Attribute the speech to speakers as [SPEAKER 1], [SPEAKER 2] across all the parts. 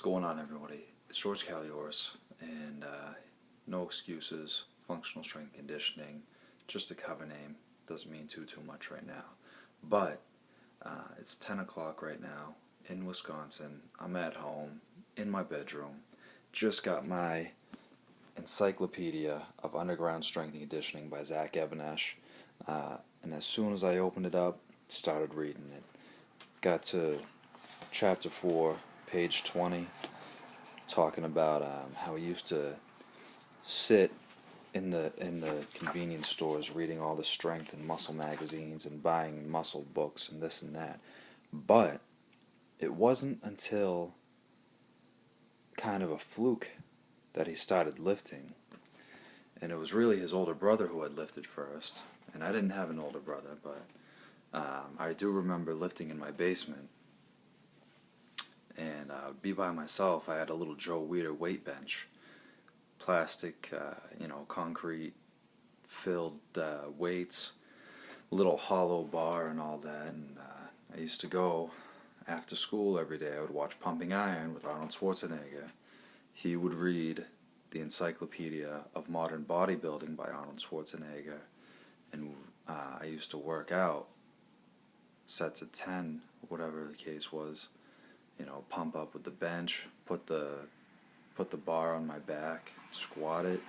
[SPEAKER 1] What's going on, everybody? It's George Caliors, and no excuses, functional strength conditioning, just a cover name. Doesn't mean too much right now. But it's 10 o'clock right now in Wisconsin. I'm at home, in my bedroom. Just got my Encyclopedia of Underground Strength and Conditioning by Even-Esh. And as soon as I opened it up, started reading it. Got to chapter 4, page 20, talking about how he used to sit in the convenience stores reading all the strength and muscle magazines and buying muscle books and this and that. But it wasn't until kind of a fluke that he started lifting. And it was really his older brother who had lifted first. And I didn't have an older brother, but I do remember lifting in my basement. And be by myself. I had a little Joe Weider weight bench, plastic, concrete filled weights, little hollow bar and all that. And I used to go after school every day. I would watch Pumping Iron with Arnold Schwarzenegger. He would read the Encyclopedia of Modern Bodybuilding by Arnold Schwarzenegger, and I used to work out sets of 10, whatever the case was. Pump up with the bench, put the bar on my back, squat it.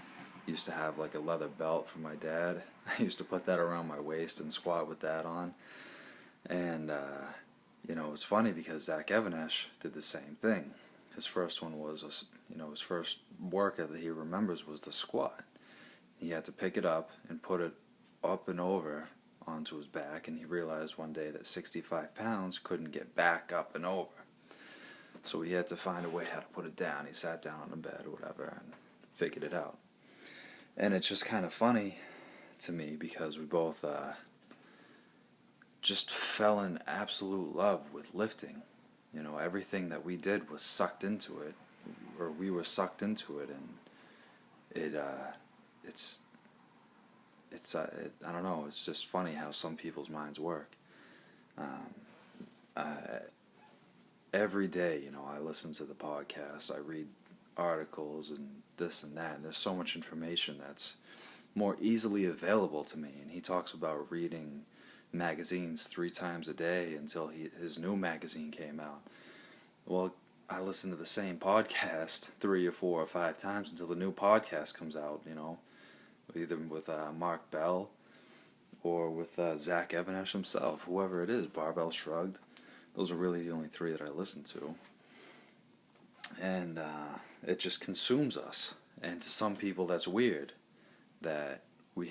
[SPEAKER 1] Used to have like a leather belt from my dad. I used to put that around my waist and squat with that on. And it's funny because Even-Esh did the same thing. His first one was, his first workout that he remembers was the squat. He had to pick it up and put it up and over onto his back, and he realized one day that 65 pounds couldn't get back up and over. So he had to find a way how to put it down. He sat down on the bed or whatever and figured it out. And it's just kind of funny to me because we both just fell in absolute love with lifting. Everything that we did was sucked into it, or we were sucked into it, and it's I don't know. It's just funny how some people's minds work. Every day, I listen to the podcast, I read articles and this and that, and there's so much information that's more easily available to me. And he talks about reading magazines 3 times a day until his new magazine came out. Well, I listen to the same podcast 3 or 4 or 5 times until the new podcast comes out, either with Mark Bell or with Zach Even-Esh himself, whoever it is, Barbell Shrugged. Those are really the only 3 that I listen to. And it just consumes us. And to some people that's weird that we